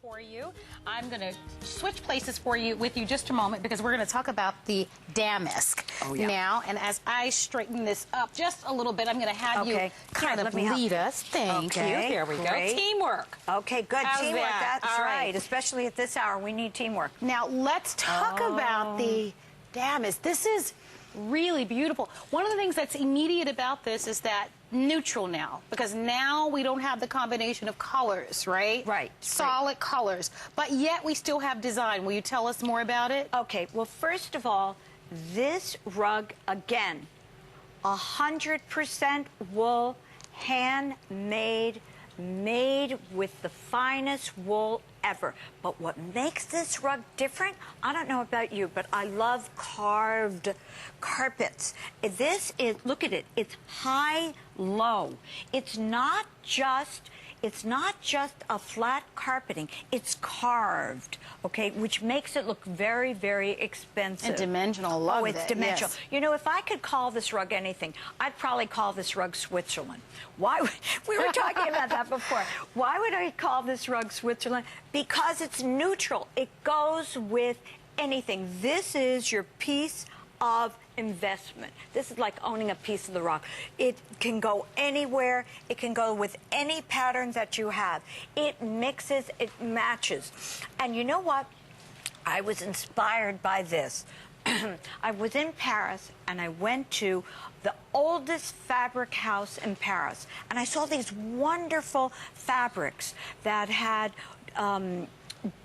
for you. I'm going to switch places with you just a moment because we're going to talk about the Damask now. And as I straighten this up just a little bit, I'm going to have you kind of lead us. Thank you. There we go. Teamwork. Okay, good. How's teamwork. that? That's right. Especially at this hour, we need teamwork. Now, let's talk about the Damask. This is really beautiful. One of the things that's immediate about this is that neutral now, because now we don't have the combination of colors, right? Right. Solid colors, but yet we still have design. Will you tell us more about it? Okay, well, first of all, this rug, again, 100% wool, handmade, made with the finest wool ever. But what makes this rug different, I don't know about you, but I love carved carpets. This is, look at it, it's high-low. It's not just a flat carpeting, it's carved, okay, which makes it look very, very expensive. And dimensional, love it. Oh, it's dimensional. Yes. You know, if I could call this rug anything, I'd probably call this rug Switzerland. Why? We were talking about that before. Why would I call this rug Switzerland? Because it's neutral. It goes with anything. This is your piece of investment. This is like owning a piece of the rock. It can go anywhere. It can go with any pattern that you have. It mixes, it matches. And you know what? I was inspired by this. I was in Paris and I went to the oldest fabric house in Paris, and I saw these wonderful fabrics that had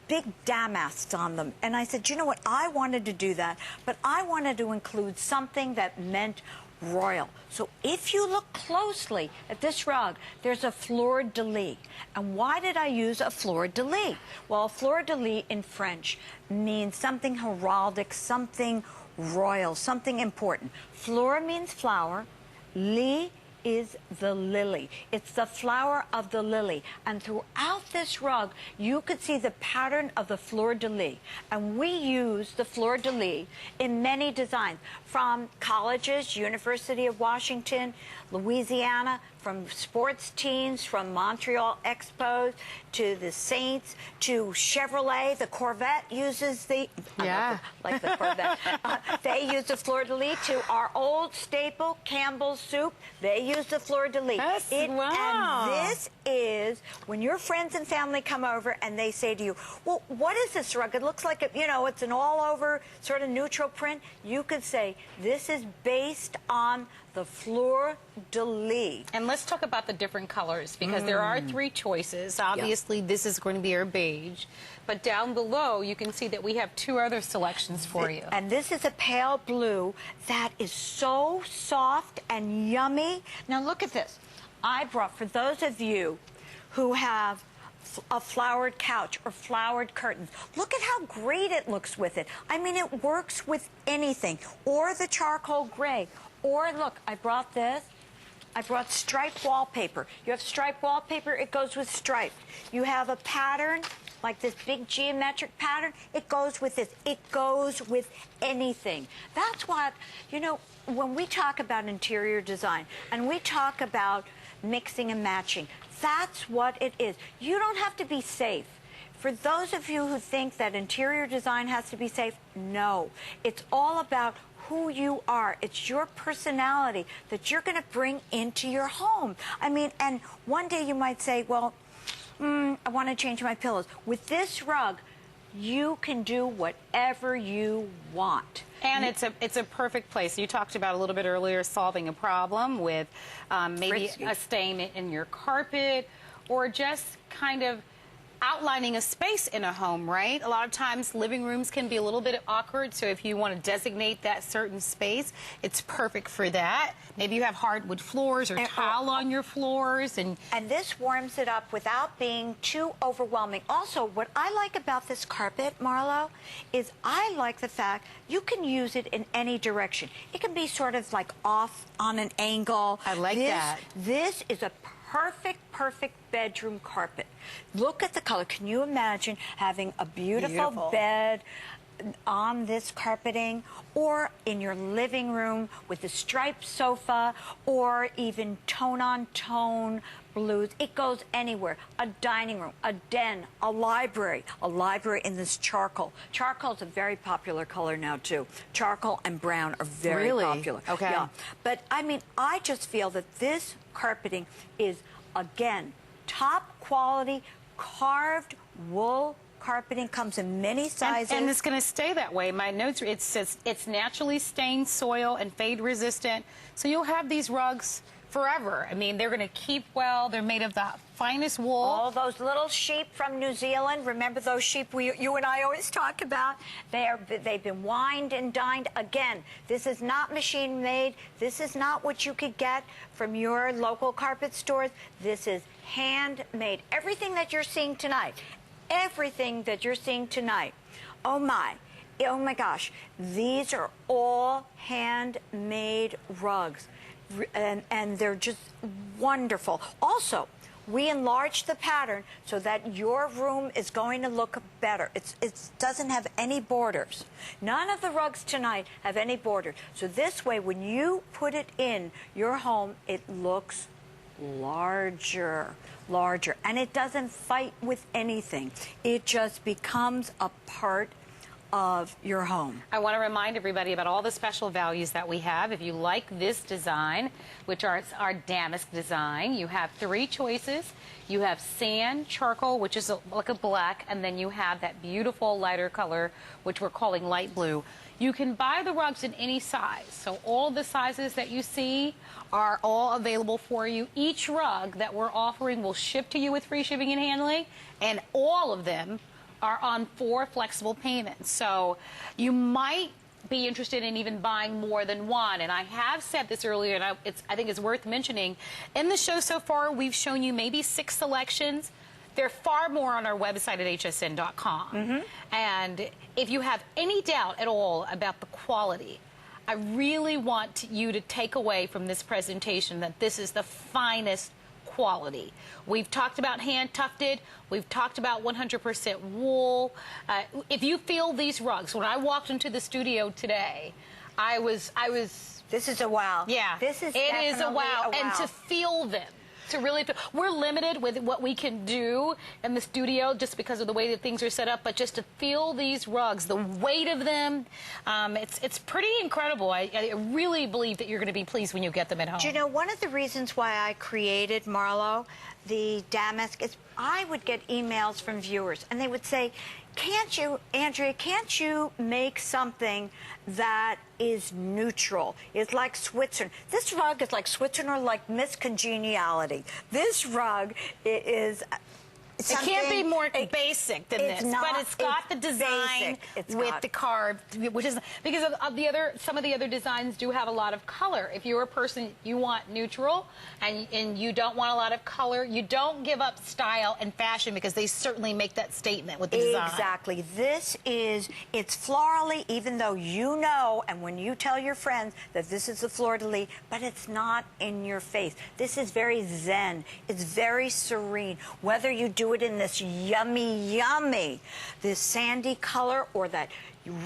big damasks on them. And I said, you know what, I wanted to do that, but I wanted to include something that meant royal. So if you look closely at this rug, there's a fleur-de-lis. And why did I use a fleur-de-lis? Well, fleur-de-lis in French means something heraldic, something royal, something important. Fleur means flower, lis is the lily. It's the flower of the lily. And throughout this rug, you could see the pattern of the fleur-de-lis. And we use the fleur-de-lis in many designs, from colleges, University of Washington, Louisiana, from sports teams, from Montreal Expos, to the Saints, to Chevrolet. The Corvette uses the, like the Corvette. They use the fleur-de-lis. To our old staple, Campbell's Soup, they use the fleur-de-lis. Wow. And this is, when your friends and family come over and they say to you, well, what is this rug? It looks like, it's an all-over sort of neutral print. You could say, this is based on the fleur-de-lis. And let's talk about the different colors, because there are three choices. Obviously, this is going to be our beige. But down below, you can see that we have two other selections for you. And this is a pale blue that is so soft and yummy. Now, look at this. I brought, for those of you who have a flowered couch or flowered curtains, look at how great it looks with it. I mean, it works with anything. Or the charcoal gray. Or look, I brought this. I brought striped wallpaper. You have striped wallpaper, it goes with striped. You have a pattern, like this big geometric pattern, it goes with this. It goes with anything. That's what, when we talk about interior design and we talk about mixing and matching, that's what it is. You don't have to be safe. For those of you who think that interior design has to be safe, no. It's all about who you are. It's your personality that you're going to bring into your home. I mean, and one day you might say, well, I want to change my pillows. With this rug, you can do whatever you want. And it's a perfect place. You talked about a little bit earlier solving a problem with maybe a stain in your carpet, or just kind of outlining a space in a home, right? A lot of times living rooms can be a little bit awkward, so if you want to designate that certain space, it's perfect for that. Maybe you have hardwood floors or tile on your floors. And this warms it up without being too overwhelming. Also, what I like about this carpet, Marlo, is I like the fact you can use it in any direction. It can be sort of like off on an angle. I like that. This is a perfect bedroom carpet. Look at the color. Can you imagine having a beautiful bed on this carpeting, or in your living room with a striped sofa, or even tone-on-tone blues. It goes anywhere. A dining room, a den, a library in this charcoal. Charcoal is a very popular color now, too. Charcoal and brown are very popular. Okay. Yeah. But, I mean, I just feel that this carpeting is, again, top quality, carved wool carpeting, comes in many sizes. And it's going to stay that way. My notes, it says it's naturally stained soil and fade resistant. So you'll have these rugs forever. I mean, they're going to keep well. They're made of the finest wool. All those little sheep from New Zealand. Remember those sheep you and I always talk about? They've been wined and dined. Again, this is not machine made. This is not what you could get from your local carpet stores. This is handmade. Everything that you're seeing tonight. Everything that you're seeing tonight. Oh my gosh. These are all handmade rugs. And they're just wonderful. Also, we enlarged the pattern so that your room is going to look better. It doesn't have any borders. None of the rugs tonight have any borders. So this way, when you put it in your home, it looks larger. And it doesn't fight with anything. It just becomes a part of your home. I want to remind everybody about all the special values that we have. If you like this design, which are our damask design, you have 3 choices. You have sand, charcoal, which is like a black, and then you have that beautiful lighter color, which we're calling light blue. You can buy the rugs in any size. So all the sizes that you see are all available for you. Each rug that we're offering will ship to you with free shipping and handling, and all of them are on 4 flexible payments. So you might be interested in even buying more than one. And I have said this earlier, and I think it's worth mentioning. In the show so far, we've shown you maybe 6 selections. There are far more on our website at hsn.com. And if you have any doubt at all about the quality, I really want you to take away from this presentation that this is the finest quality. We've talked about hand tufted. We've talked about 100% wool. If you feel these rugs, when I walked into the studio today, I was. This is a wow. Yeah, this is. It is a wow, and to feel them. To really, we're limited with what we can do in the studio just because of the way that things are set up, but just to feel these rugs, the weight of them, it's pretty incredible. I really believe that you're going to be pleased when you get them at home. Do you know, one of the reasons why I created, Marlo, the damask is I would get emails from viewers, and they would say, can't you, Andrea, can't you make something that is neutral? It's like Switzerland. This rug is like Switzerland, or like Miss Congeniality. This rug is it can't be more basic than this, but it's got the design with the carved, which is because of the other. Some of the other designs do have a lot of color. If you're a person you want neutral and you don't want a lot of color, you don't give up style and fashion because they certainly make that statement with the design. Exactly. This is it's florally, even though you know, and when you tell your friends that this is the fleur-de-lis, but it's not in your face. This is very zen. It's very serene. Whether you do it in this yummy, this sandy color, or that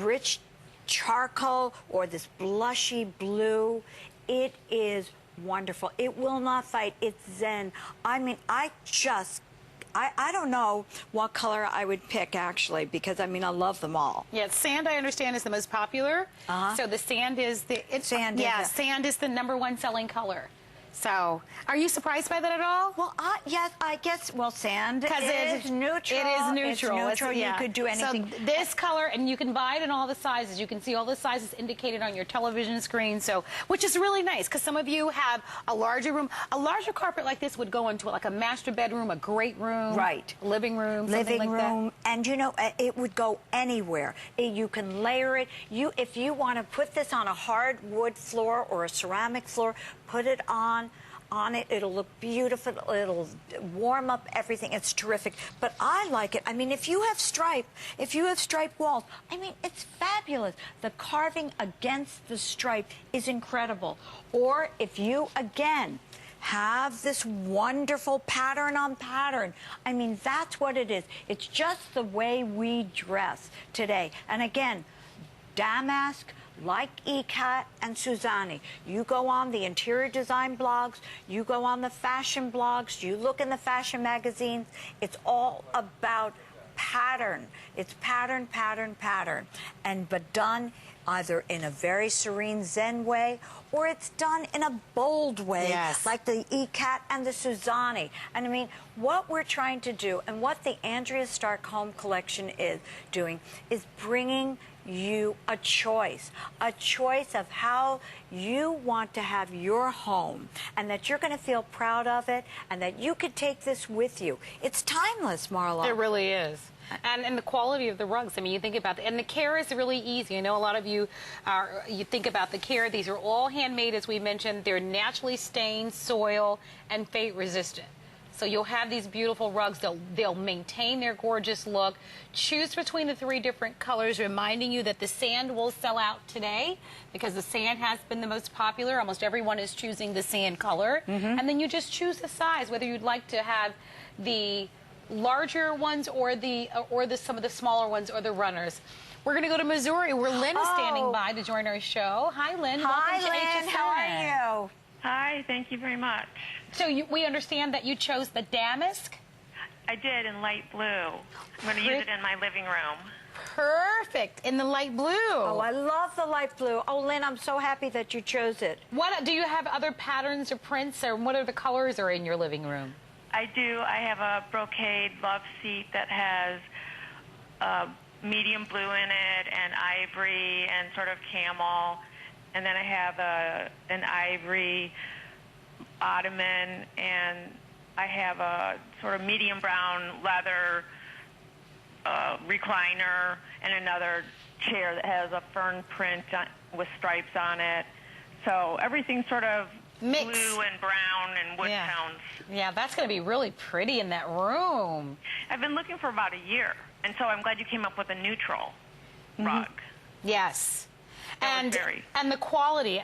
rich charcoal, or this blushy blue, it is wonderful. It will not fight. It's zen. I mean, I don't know what color I would pick, actually, because, I mean, I love them all. Yeah, sand, I understand, is the most popular. So the sand is sand is the #1 selling color. So, are you surprised by that at all? Well, yes, I guess. Well, sand is neutral. It is neutral. It's neutral. You could do anything. So this color, and you can buy it in all the sizes. You can see all the sizes indicated on your television screen. So, which is really nice because some of you have a larger room. A larger carpet like this would go into like a master bedroom, a great room, right? Living room, something like that. And you know, it would go anywhere. You can layer it. If you want to put this on a hardwood floor or a ceramic floor, put it on it. It'll look beautiful. It'll warm up everything. It's terrific. But I like it. I mean, if you have striped walls, I mean, it's fabulous. The carving against the stripe is incredible. Or if you, again, have this wonderful pattern on pattern. I mean, that's what it is. It's just the way we dress today. And again, Damask, like Ikat and Suzani, you go on the interior design blogs, you go on the fashion blogs, you look in the fashion magazines, it's all about pattern. It's pattern, pattern, pattern. But done either in a very serene Zen way, or it's done in a bold way, like the Ikat and the Suzani. And I mean, what we're trying to do, and what the Andrea Stark Home Collection is doing, is bringing you a choice of how you want to have your home, and that you're going to feel proud of it, and that you could take this with you. It's timeless, Marla. It really is. And the quality of the rugs. I mean, you think about and the care is really easy. I know a lot of you you think about the care. These are all handmade, as we mentioned. They're naturally stained, soil, and fade resistant. So you'll have these beautiful rugs. They'll maintain their gorgeous look. Choose between the 3 different colors, reminding you that the sand will sell out today because the sand has been the most popular. Almost everyone is choosing the sand color. And then you just choose the size, whether you'd like to have the larger ones or some of the smaller ones or the runners. We're going to go to Missouri, where Lynn is standing by to join our show. Hi, Lynn. Hi, Welcome to Lynn. HSN. How are you? Hi, thank you very much. So we understand that you chose the Damask? I did, in light blue. I'm going to use it in my living room. Perfect, in the light blue. Oh, I love the light blue. Oh, Lynn, I'm so happy that you chose it. What do you have other patterns or prints, or what are the colors are in your living room? I do. I have a brocade love seat that has medium blue in it, and ivory, and sort of camel. And then I have an ivory ottoman, and I have a sort of medium brown leather recliner, and another chair that has a fern print with stripes on it. So everything's sort of mixed. Blue and brown and wood tones. Yeah, that's going to be really pretty in that room. I've been looking for about a year, and so I'm glad you came up with a neutral rug. Yes. And the quality,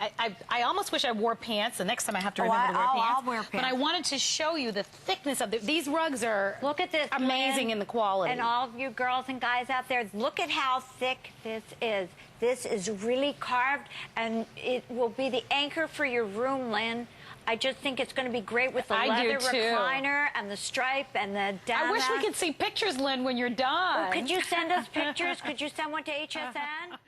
I almost wish I wore pants. The next time I have to remember to wear pants. I'll wear pants. But I wanted to show you the thickness of these rugs are look at this, amazing Lynn, in the quality. And all of you girls and guys out there, look at how thick this is. This is really carved, and it will be the anchor for your room, Lynn. I just think it's going to be great with the leather recliner and the stripe and the Damask. I wish we could see pictures, Lynn, when you're done. Oh, could you send us pictures? Could you send one to HSN?